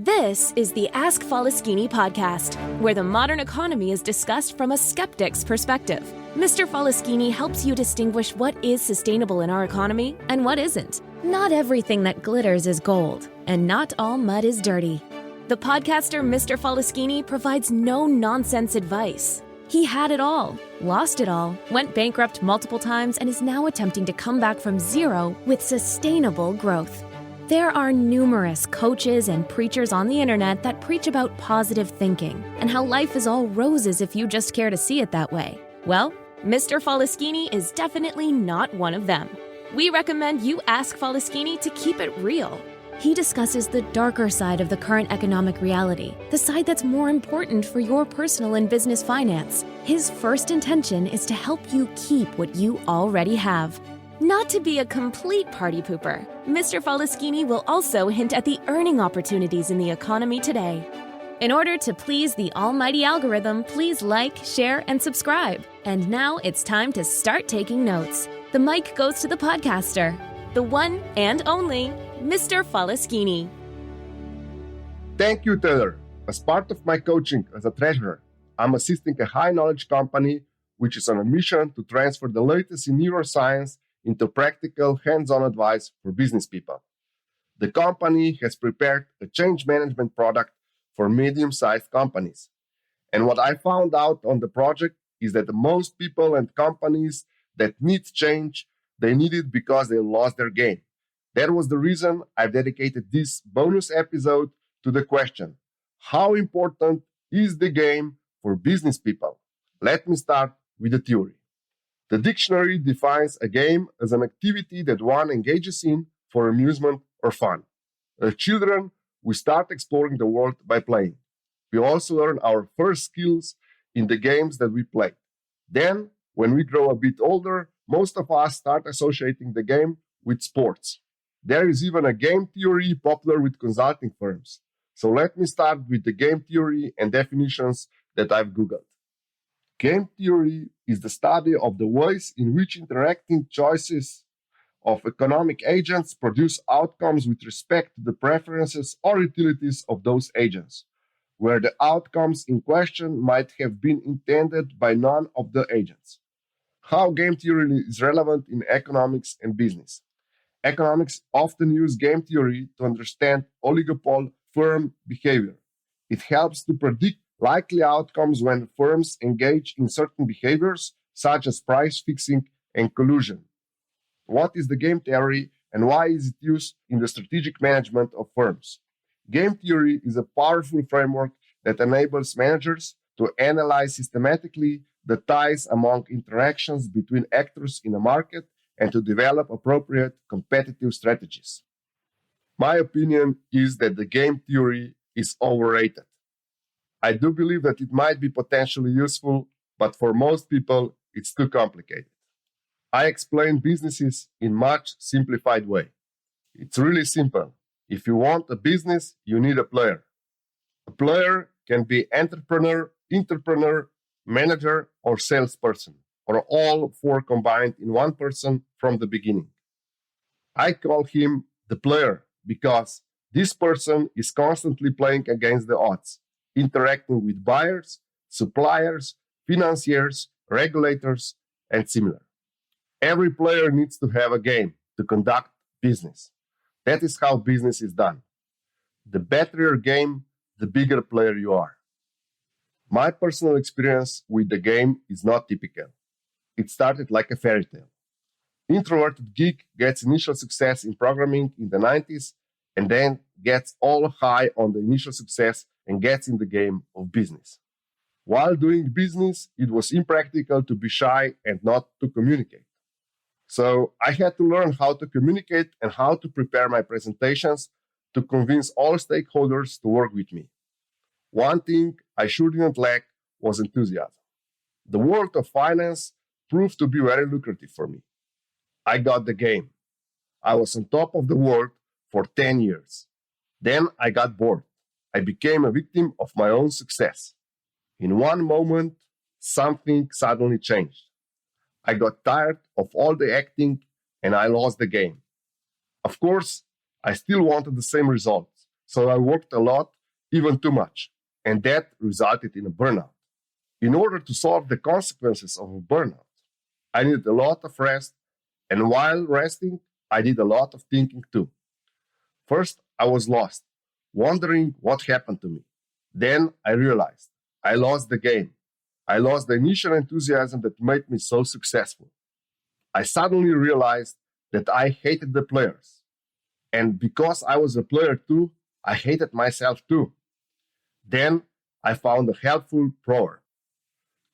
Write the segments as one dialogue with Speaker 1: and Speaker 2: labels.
Speaker 1: This is the Ask Faleskini podcast, where the modern economy is discussed from a skeptic's perspective. Mr. Faleskini helps you distinguish what is sustainable in our economy and what isn't. Not everything that glitters is gold, and not all mud is dirty. The podcaster Mr. Faleskini provides no-nonsense advice. He had it all, lost it all, went bankrupt multiple times, and is now attempting to come back from zero with sustainable growth. There are numerous coaches and preachers on the internet that preach about positive thinking and how life is all roses if you just care to see it that way. Well, Mr. Faleskini is definitely not one of them. We recommend you ask Faleskini to keep it real. He discusses the darker side of the current economic reality, the side that's more important for your personal and business finance. His first intention is to help you keep what you already have. Not to be a complete party pooper, Mr. Faleskini will also hint at the earning opportunities in the economy today. In order to please the almighty algorithm, please like, share, and subscribe. And now it's time to start taking notes. The mic goes to the podcaster, the one and only Mr. Faleskini.
Speaker 2: Thank you, Taylor. As part of my coaching as a treasurer, I'm assisting a high-knowledge company which is on a mission to transfer the latest in neuroscience into practical, hands-on advice for business people. The company has prepared a change management product for medium-sized companies. And what I found out on the project is that the most people and companies that need change, they need it because they lost their game. That was the reason I've dedicated this bonus episode to the question, how important is the game for business people? Let me start with the theory. The dictionary defines a game as an activity that one engages in for amusement or fun. As children, we start exploring the world by playing. We also learn our first skills in the games that we play. Then, when we grow a bit older, most of us start associating the game with sports. There is even a game theory popular with consulting firms. So let me start with the game theory and definitions that I've Googled. Game theory is the study of the ways in which interacting choices of economic agents produce outcomes with respect to the preferences or utilities of those agents, where the outcomes in question might have been intended by none of the agents. How game theory is relevant in economics and business. Economics often use game theory to understand oligopoly firm behavior. It helps to predict likely outcomes when firms engage in certain behaviors, such as price fixing and collusion. What is the game theory and why is it used in the strategic management of firms? Game theory is a powerful framework that enables managers to analyze systematically the ties among interactions between actors in a market and to develop appropriate competitive strategies. My opinion is that the game theory is overrated. I do believe that it might be potentially useful, but for most people, it's too complicated. I explain businesses in much simplified way. It's really simple. If you want a business, you need a player. A player can be entrepreneur, manager, or salesperson, or all four combined in one person from the beginning. I call him the player because this person is constantly playing against the odds, interacting with buyers, suppliers, financiers, regulators, and similar. Every player needs to have a game to conduct business. That is how business is done. The better your game, the bigger player you are. My personal experience with the game is not typical. It started like a fairy tale. Introverted geek gets initial success in programming in the 90s and then gets all high on the initial success and gets in the game of business. While doing business, it was impractical to be shy and not to communicate. So I had to learn how to communicate and how to prepare my presentations to convince all stakeholders to work with me. One thing I sure didn't lack was enthusiasm. The world of finance proved to be very lucrative for me. I got the game. I was on top of the world for 10 years. Then I got bored. I became a victim of my own success. In one moment, something suddenly changed. I got tired of all the acting and I lost the game. Of course, I still wanted the same results, So I worked a lot, even too much, and that resulted in a burnout. In order to solve the consequences of a burnout, I needed a lot of rest, and while resting, I did a lot of thinking too. First, I was lost, wondering what happened to me. Then I realized I lost the game. I lost the initial enthusiasm that made me so successful. I suddenly realized that I hated the players. And because I was a player too, I hated myself too. Then I found a helpful proverb.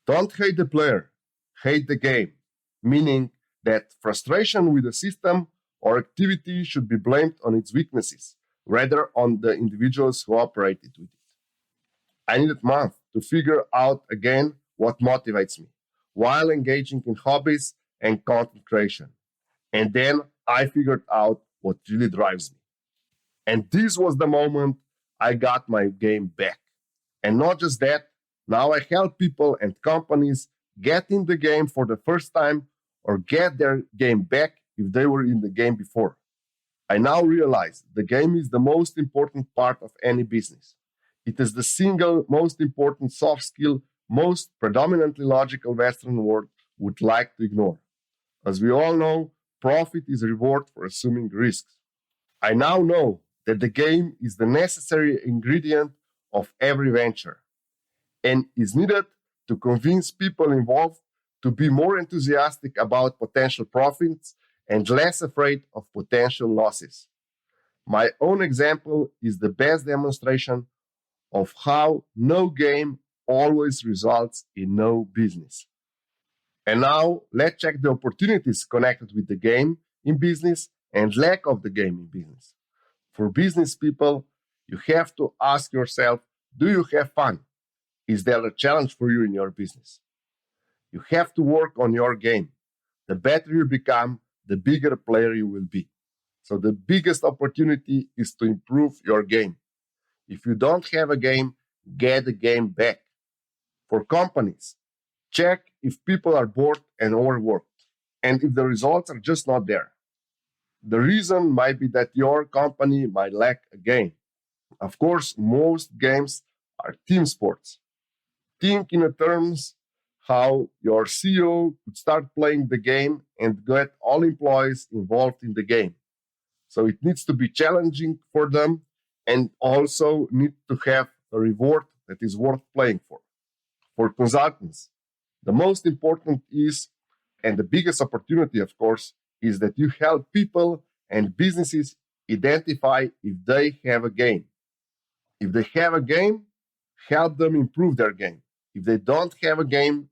Speaker 2: Don't hate the player, hate the game. Meaning that frustration with the system or activity should be blamed on its weaknesses, rather on the individuals who operated with it. I needed months to figure out again what motivates me, while engaging in hobbies and content creation. And then I figured out what really drives me. And this was the moment I got my game back. And not just that, now I help people and companies get in the game for the first time or get their game back if they were in the game before. I now realize the game is the most important part of any business. It is the single most important soft skill most predominantly logical Western world would like to ignore. As we all know, profit is a reward for assuming risks. I now know that the game is the necessary ingredient of every venture and is needed to convince people involved to be more enthusiastic about potential profits and less afraid of potential losses. My own example is the best demonstration of how no game always results in no business. And now let's check the opportunities connected with the game in business and lack of the game in business. For business people, you have to ask yourself, do you have fun? Is there a challenge for you in your business? You have to work on your game. The better you become, the bigger player you will be. So the biggest opportunity is to improve your game. If you don't have a game, get the game back. For companies, check if people are bored and overworked, and if the results are just not there. The reason might be that your company might lack a game. Of course, most games are team sports. Think in terms how your CEO could start playing the game and get all employees involved in the game. So it needs to be challenging for them and also need to have a reward that is worth playing for. For consultants, the most important is, and the biggest opportunity, of course, is that you help people and businesses identify if they have a game. If they have a game, help them improve their game. If they don't have a game,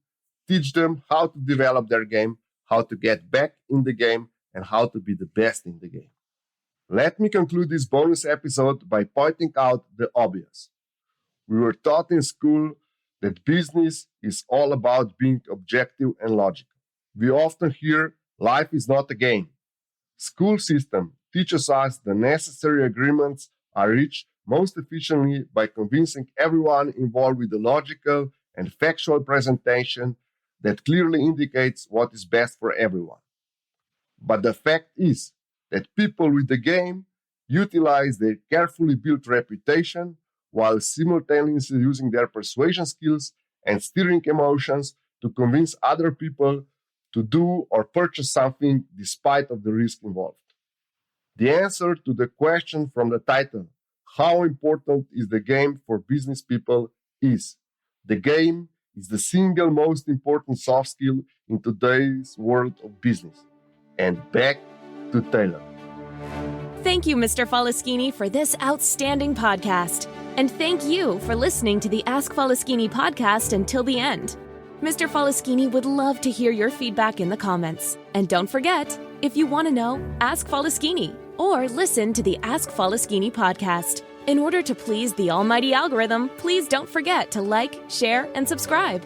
Speaker 2: teach them how to develop their game, how to get back in the game, and how to be the best in the game. Let me conclude this bonus episode by pointing out the obvious. We were taught in school that business is all about being objective and logical. We often hear life is not a game. School system teaches us the necessary agreements are reached most efficiently by convincing everyone involved with a logical and factual presentation that clearly indicates what is best for everyone. But the fact is that people with the game utilize their carefully built reputation while simultaneously using their persuasion skills and steering emotions to convince other people to do or purchase something despite of the risk involved. The answer to the question from the title, how important is the game for business people, is the game is the single most important soft skill in today's world of business. And back to Taylor.
Speaker 1: Thank you, Mr. Faleskini, for this outstanding podcast. And thank you for listening to the Ask Faleskini podcast until the end. Mr. Faleskini would love to hear your feedback in the comments. And don't forget, if you want to know, ask Faleskini or listen to the Ask Faleskini podcast. In order to please the almighty algorithm, please don't forget to like, share, and subscribe.